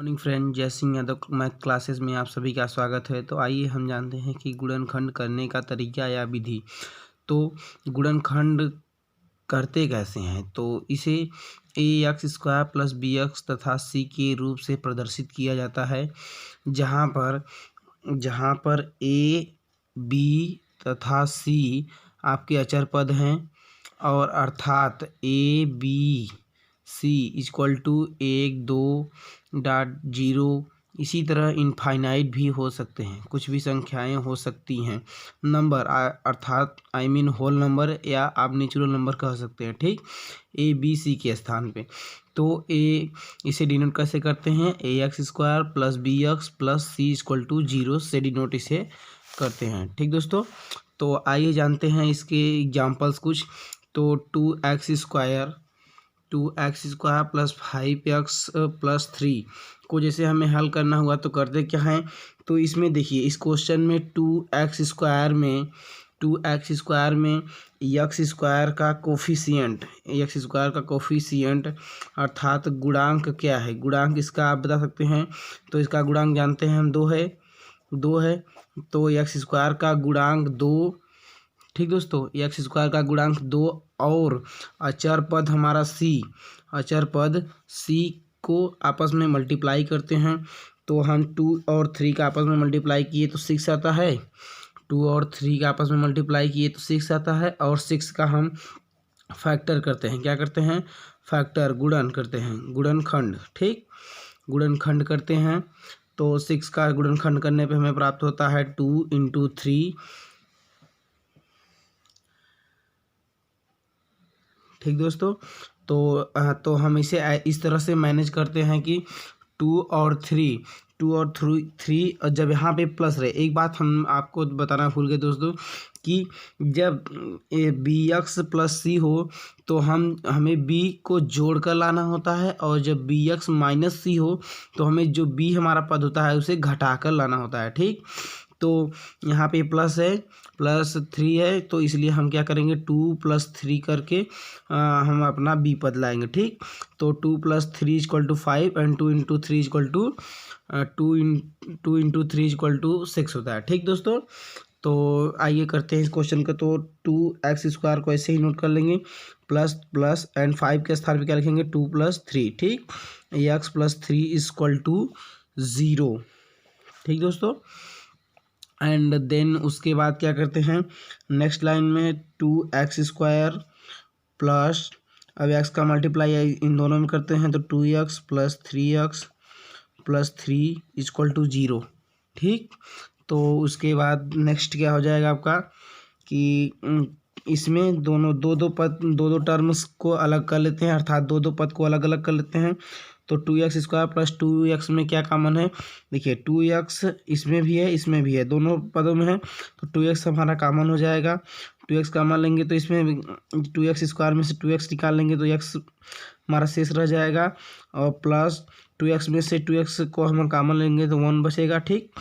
Morning friend, जय Singh Yadav math classes में आप सभी का स्वागत है। तो आइए हम जानते हैं कि गुणनखंड करने का तरीका या विधि। तो गुणनखंड करते कैसे हैं, तो इसे ax² + bx तथा c के रूप से प्रदर्शित किया जाता है, जहाँ पर a, b तथा c आपके अचर पद हैं, और अर्थात a b c = 1 2 0। इसी तरह इनफाइनाइट भी हो सकते हैं, कुछ भी संख्याएं हो सकती हैं, नंबर अर्थात होल नंबर या आप नेचुरल नंबर कह सकते हैं। ठीक, ए बी सी के स्थान पे। तो इसे डिनोट कैसे करते हैं, ax² + bx + c = 0 से डिनोट इसे करते हैं। ठीक दोस्तों, तो आइए जानते हैं इसके एग्जाम्पल्स कुछ। तो 2x² + 5x + 3 को जैसे हमें हल करना हुआ तो करते क्या है, तो इसमें देखिए इस क्वेश्चन में 2x² में x² का कोफिशिएंट अर्थात गुणांक क्या है, गुणांक इसका आप बता सकते हैं। तो इसका गुणांक जानते हैं हम, 2 है। तो x² का गुणांक 2। ठीक दोस्तों, x² का गुणांक 2 और अचर पद हमारा c को आपस में मल्टीप्लाई करते हैं। तो हम 2 और 3 का आपस में मल्टीप्लाई किए तो 6 आता है। 2 और 3 का आपस में मल्टीप्लाई किए तो 6 आता है, और 6 का हम फैक्टर करते हैं। क्या करते हैं, फैक्टर, गुणन करते हैं, गुणनखंड। ठीक, गुणनखंड करते हैं। तो 6 का गुणनखंड करने पे हमें प्राप्त होता है 2 × 3। ठीक दोस्तों, तो हम इसे इस तरह से मैनेज करते हैं कि 2 और 3 और जब यहाँ पे प्लस रहे। एक बात हम आपको बताना भूल गए दोस्तों कि जब bx + c हो तो हमें b को जोड़ कर लाना होता है, और जब bx - c हो तो हमें जो b हमारा पद होता है उसे घटा कर लाना होता है। ठीक, तो यहाँ पे प्लस है, +3 है, तो इसलिए हम क्या करेंगे, 2 + 3 करके हम अपना b पद लाएंगे। ठीक, तो 2 + 3 = 5 एंड 2 × 3 = 6 होता है। ठीक दोस्तों, तो आइए करते हैं इस क्वेश्चन का। तो 2x² को ऐसे ही नोट कर लेंगे, प्लस एंड 5 के स्थान पे क्या लिखेंगे, 2 + 3। ठीक, x + 3 = 0। ठीक दोस्तों, एंड देन उसके बाद क्या करते हैं, नेक्स्ट लाइन में 2x² प्लस, अब x का मल्टीप्लाई इन दोनों में करते हैं, तो 2x + 3x + 3 = 0। ठीक, तो उसके बाद नेक्स्ट क्या हो जाएगा आपका कि इसमें दो टर्म्स को अलग कर लेते हैं, अर्थात दो पद को अलग अलग कर लेते हैं। तो 2x² + 2x में क्या कॉमन है, देखिए 2x इसमें भी है, इसमें भी है, दोनों पदों में है, तो 2x हमारा कॉमन हो जाएगा। 2x कॉमन लेंगे तो इसमें 2x² में से 2x निकाल लेंगे तो x हमारा शेष रह जाएगा, और प्लस 2x में से 2x को हम कॉमन लेंगे तो 1 बचेगा। ठीक,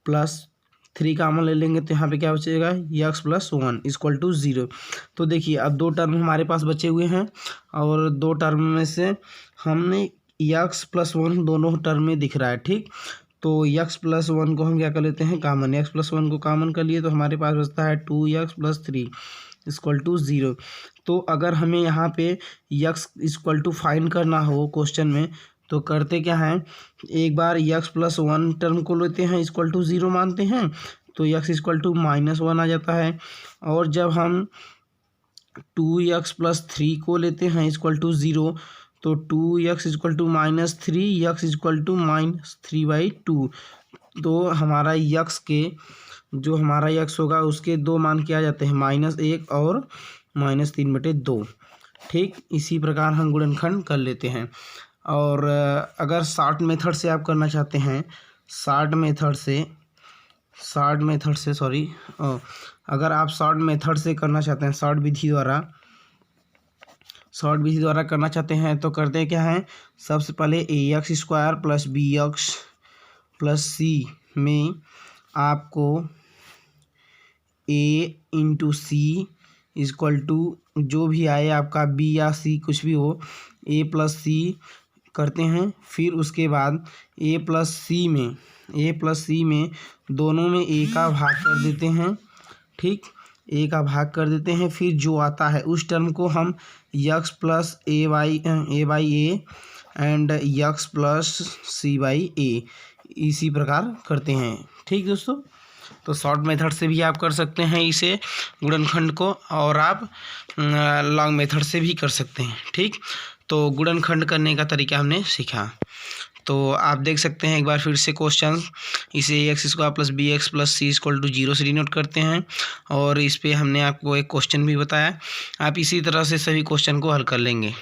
प्लस 3 कॉमन ले लेंगे तो यहाँ पे क्या बचेगा, x + 1 = 0। तो देखिए अब 2 टर्म हमारे पास बचे हुए हैं, और 2 टर्म में से हमने x + 1 दोनों टर्म में दिख रहा है। ठीक, तो x + 1 को हम क्या कर लेते हैं, कॉमन। x + 1 को कॉमन कर लिए तो हमारे पास बचता है 2x + 3 = 0। तो अगर हमें यहाँ पे x = फाइंड करना हो क्वेश्चन में, तो करते क्या हैं, एक बार x + 1 टर्म को लेते हैं, =0 मानते हैं, तो x = -1 आ जाता है। और जब हम 2x + 3 को लेते हैं =0, तो 2x = -3, x = -3/2। तो हमारा x होगा, उसके 2 मान क्या आ जाते हैं, -1 और -3/2। ठीक, इसी प्रकार हम गुणनखंड कर लेते हैं। और अगर शॉर्ट मेथड से आप करना चाहते हैं, अगर आप शॉर्ट मेथड से करना चाहते हैं, शॉर्ट विधि द्वारा करना चाहते हैं, तो करते क्या हैं, सबसे पहले ax² + bx + c में आपको a × c = जो भी आए आपका b या c कुछ भी हो, a + c करते हैं। फिर उसके बाद ए प्लस सी में दोनों में ए का भाग कर देते हैं, ठीक, ए का भाग कर देते हैं। फिर जो आता है उस टर्म को हम x plus a by a and x plus c by a इसी प्रकार करते हैं, ठीक दोस्तों। तो शॉर्ट मेथड से भी आप कर सकते हैं इसे गुणनखंड को, और आप लॉन्ग मेथड से भी कर सकते हैं, ठीक। तो गुणनखंड करने का तरीका हमने सीखा। तो आप देख सकते हैं एक बार फिर से क्वेश्चन, इसे a x square plus b x plus c equal to 0 से डिनोट करते हैं, और इस पे हमने आपको एक क्वेश्चन भी बताया। आप इसी तरह से सभी क्वेश्चन को हल कर लेंगे।